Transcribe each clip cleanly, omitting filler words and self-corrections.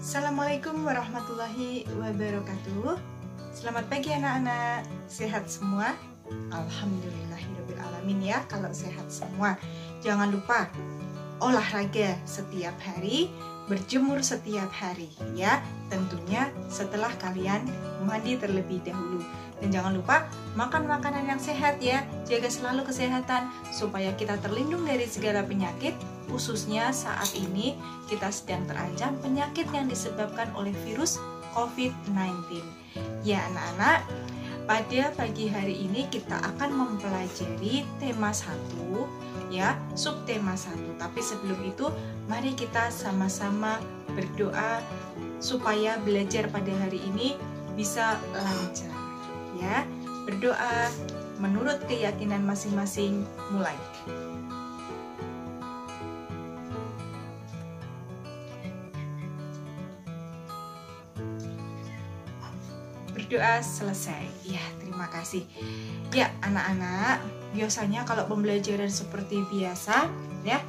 Assalamualaikum warahmatullahi wabarakatuh. Selamat pagi anak-anak, sehat semua? Alhamdulillahirrabbilalamin ya kalau sehat semua. Jangan lupa olahraga setiap hari, berjemur setiap hari ya. Tentunya setelah kalian mandi terlebih dahulu. Dan jangan lupa makan makanan yang sehat ya. Jaga selalu kesehatan supaya kita terlindung dari segala penyakit. Khususnya saat ini kita sedang terancam penyakit yang disebabkan oleh virus COVID-19. Ya anak-anak, pada pagi hari ini kita akan mempelajari tema 1 ya, subtema 1. Tapi sebelum itu mari kita sama-sama berdoa supaya belajar pada hari ini bisa lancar ya. Berdoa menurut keyakinan masing-masing, mulai. Berdoa selesai. Ya, terima kasih. Ya, anak-anak, biasanya kalau pembelajaran seperti biasa, ya,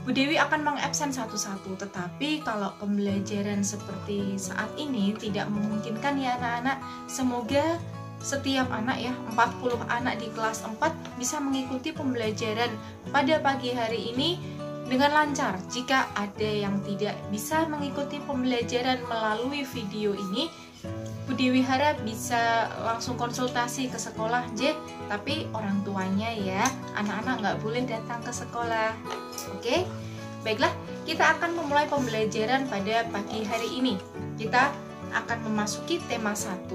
Bu Dewi akan mengabsen satu-satu. Tetapi kalau pembelajaran seperti saat ini tidak memungkinkan ya anak-anak. Semoga setiap anak ya, 40 anak di kelas 4 bisa mengikuti pembelajaran pada pagi hari ini dengan lancar. Jika ada yang tidak bisa mengikuti pembelajaran melalui video ini, Bu Dewi harap bisa langsung konsultasi ke sekolah tapi orang tuanya ya, anak-anak nggak boleh datang ke sekolah. Oke, baiklah, kita akan memulai pembelajaran pada pagi hari ini. Kita akan memasuki tema 1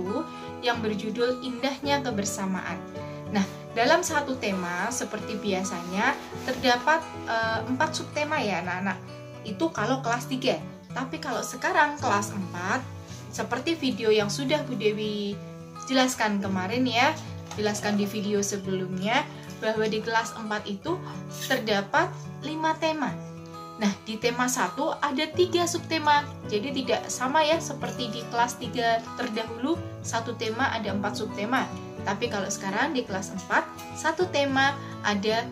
yang berjudul Indahnya Kebersamaan. Nah, dalam satu tema seperti biasanya terdapat 4 subtema ya anak-anak. Itu kalau kelas 3. Tapi kalau sekarang kelas 4, seperti video yang sudah Bu Dewi jelaskan kemarin ya, jelaskan di video sebelumnya, bahwa di kelas 4 itu terdapat 5 tema. Nah, di tema 1 ada 3 subtema. Jadi tidak sama ya seperti di kelas 3 terdahulu, satu tema ada 4 subtema. Tapi kalau sekarang di kelas 4, satu tema ada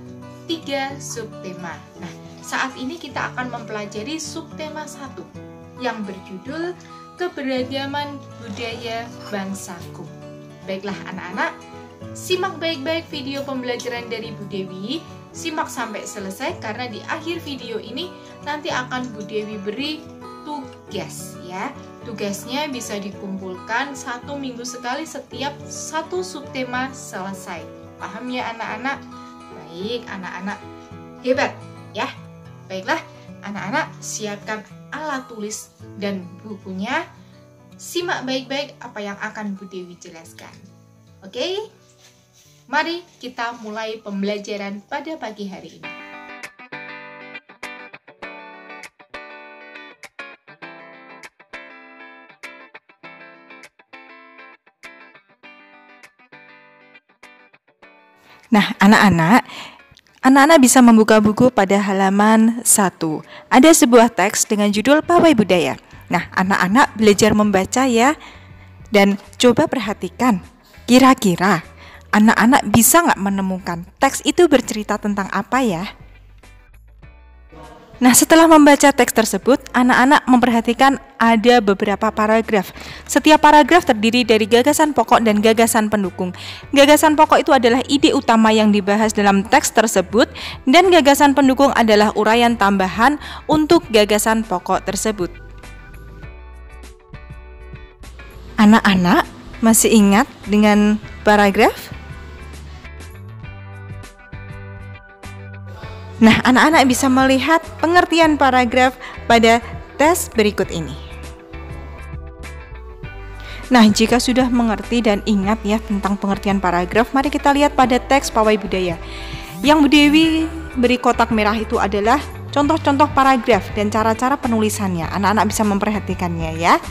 3 subtema. Nah, saat ini kita akan mempelajari subtema 1 yang berjudul Keberagaman Budaya Bangsaku. Baiklah anak-anak, simak baik-baik video pembelajaran dari Bu Dewi. Simak sampai selesai karena di akhir video ini nanti akan Bu Dewi beri tugas ya. Tugasnya bisa dikumpulkan 1 minggu sekali setiap satu subtema selesai. Paham ya anak-anak? Baik, anak-anak hebat ya. Baiklah, anak-anak siapkan alat tulis dan bukunya. Simak baik-baik apa yang akan Bu Dewi jelaskan. Oke? Mari kita mulai pembelajaran pada pagi hari ini. Nah, anak-anak bisa membuka buku pada halaman 1. Ada sebuah teks dengan judul Pawai Budaya. Nah, anak-anak belajar membaca ya. Dan coba perhatikan, kira-kira anak-anak bisa nggak menemukan teks itu bercerita tentang apa ya? Nah, setelah membaca teks tersebut, anak-anak memperhatikan ada beberapa paragraf. Setiap paragraf terdiri dari gagasan pokok dan gagasan pendukung. Gagasan pokok itu adalah ide utama yang dibahas dalam teks tersebut, dan gagasan pendukung adalah uraian tambahan untuk gagasan pokok tersebut. Anak-anak masih ingat dengan paragraf? Nah, anak-anak bisa melihat pengertian paragraf pada tes berikut ini. Nah, jika sudah mengerti dan ingat ya tentang pengertian paragraf, mari kita lihat pada teks Pawai Budaya. Yang Bu Dewi beri kotak merah itu adalah contoh-contoh paragraf dan cara-cara penulisannya. Anak-anak bisa memperhatikannya ya.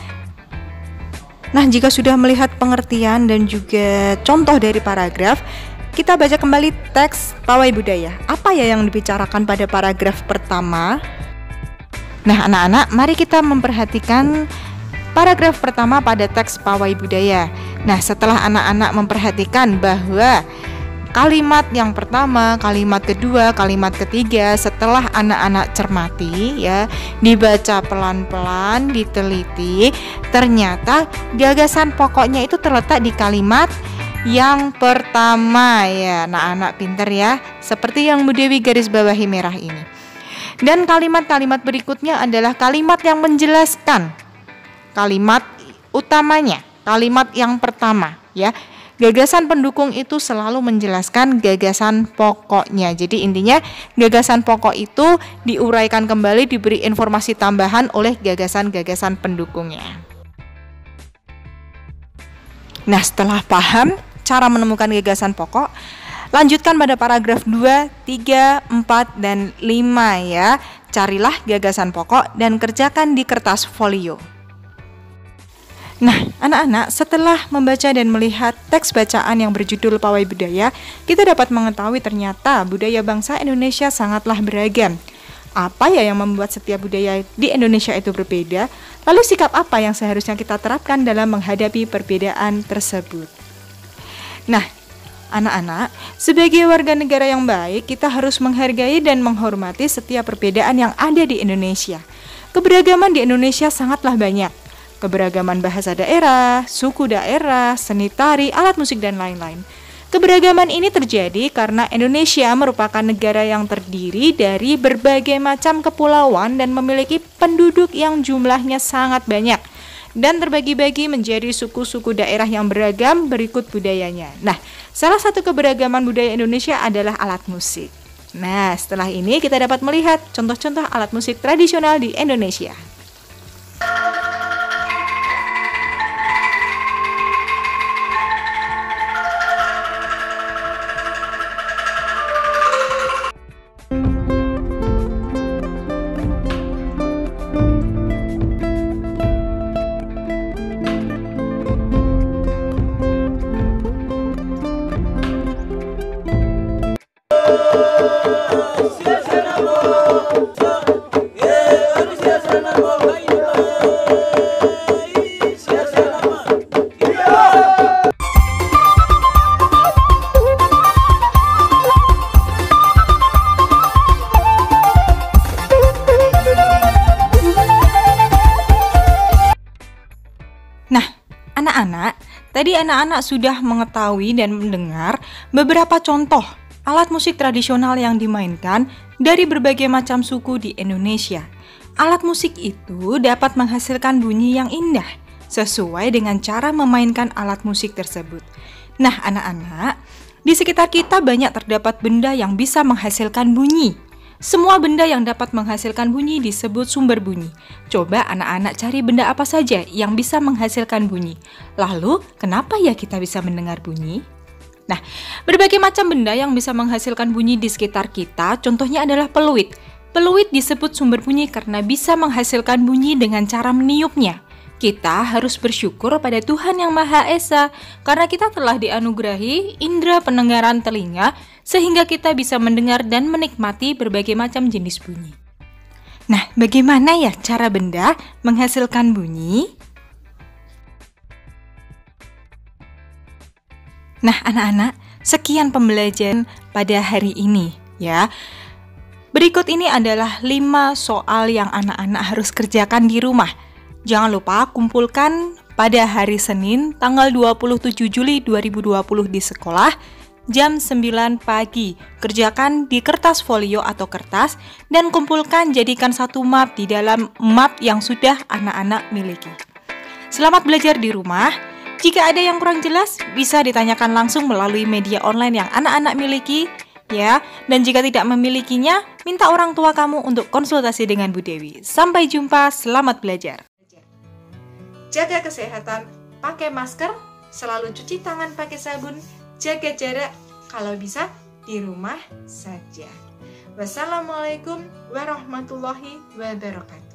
Nah, jika sudah melihat pengertian dan juga contoh dari paragraf, kita baca kembali teks Pawai Budaya. Apa ya yang dibicarakan pada paragraf pertama? Nah, anak-anak, mari kita memperhatikan paragraf pertama pada teks Pawai Budaya. Nah, setelah anak-anak memperhatikan bahwa kalimat yang pertama, kalimat kedua, kalimat ketiga, setelah anak-anak cermati ya, dibaca pelan-pelan, diteliti, ternyata gagasan pokoknya itu terletak di kalimat yang pertama ya. Anak-anak pinter ya, seperti yang Bu Dewi garis bawahi merah ini. Dan kalimat-kalimat berikutnya adalah kalimat yang menjelaskan kalimat utamanya, kalimat yang pertama ya. Gagasan pendukung itu selalu menjelaskan gagasan pokoknya. Jadi intinya gagasan pokok itu diuraikan kembali, diberi informasi tambahan oleh gagasan-gagasan pendukungnya. Nah, setelah paham cara menemukan gagasan pokok, lanjutkan pada paragraf 2, 3, 4, dan 5 ya. Carilah gagasan pokok dan kerjakan di kertas folio. Nah, anak-anak, setelah membaca dan melihat teks bacaan yang berjudul Pawai Budaya, kita dapat mengetahui ternyata budaya bangsa Indonesia sangatlah beragam. Apa ya yang membuat setiap budaya di Indonesia itu berbeda? Lalu sikap apa yang seharusnya kita terapkan dalam menghadapi perbedaan tersebut? Nah, anak-anak, sebagai warga negara yang baik, kita harus menghargai dan menghormati setiap perbedaan yang ada di Indonesia. Keberagaman di Indonesia sangatlah banyak. Keberagaman bahasa daerah, suku daerah, seni tari, alat musik, dan lain-lain. Keberagaman ini terjadi karena Indonesia merupakan negara yang terdiri dari berbagai macam kepulauan dan memiliki penduduk yang jumlahnya sangat banyak dan terbagi-bagi menjadi suku-suku daerah yang beragam berikut budayanya. Nah, salah satu keberagaman budaya Indonesia adalah alat musik. Nah, setelah ini kita dapat melihat contoh-contoh alat musik tradisional di Indonesia. Anak-anak, tadi anak-anak sudah mengetahui dan mendengar beberapa contoh alat musik tradisional yang dimainkan dari berbagai macam suku di Indonesia. Alat musik itu dapat menghasilkan bunyi yang indah sesuai dengan cara memainkan alat musik tersebut. Nah, anak-anak, di sekitar kita banyak terdapat benda yang bisa menghasilkan bunyi. Semua benda yang dapat menghasilkan bunyi disebut sumber bunyi. Coba anak-anak cari benda apa saja yang bisa menghasilkan bunyi. Lalu, kenapa ya kita bisa mendengar bunyi? Nah, berbagai macam benda yang bisa menghasilkan bunyi di sekitar kita, contohnya adalah peluit. Peluit disebut sumber bunyi karena bisa menghasilkan bunyi dengan cara meniupnya. Kita harus bersyukur pada Tuhan Yang Maha Esa karena kita telah dianugerahi indera pendengaran telinga sehingga kita bisa mendengar dan menikmati berbagai macam jenis bunyi. Nah, bagaimana ya cara benda menghasilkan bunyi? Nah, anak-anak, sekian pembelajaran pada hari ini ya. Berikut ini adalah 5 soal yang anak-anak harus kerjakan di rumah. Jangan lupa kumpulkan pada hari Senin tanggal 27 Juli 2020 di sekolah jam 9 pagi. Kerjakan di kertas folio atau kertas dan kumpulkan jadikan satu map di dalam map yang sudah anak-anak miliki. Selamat belajar di rumah. Jika ada yang kurang jelas, bisa ditanyakan langsung melalui media online yang anak-anak miliki ya. Dan jika tidak memilikinya, minta orang tua kamu untuk konsultasi dengan Bu Dewi. Sampai jumpa, selamat belajar. Jaga kesehatan, pakai masker, selalu cuci tangan pakai sabun, jaga jarak, kalau bisa di rumah saja. Wassalamualaikum warahmatullahi wabarakatuh.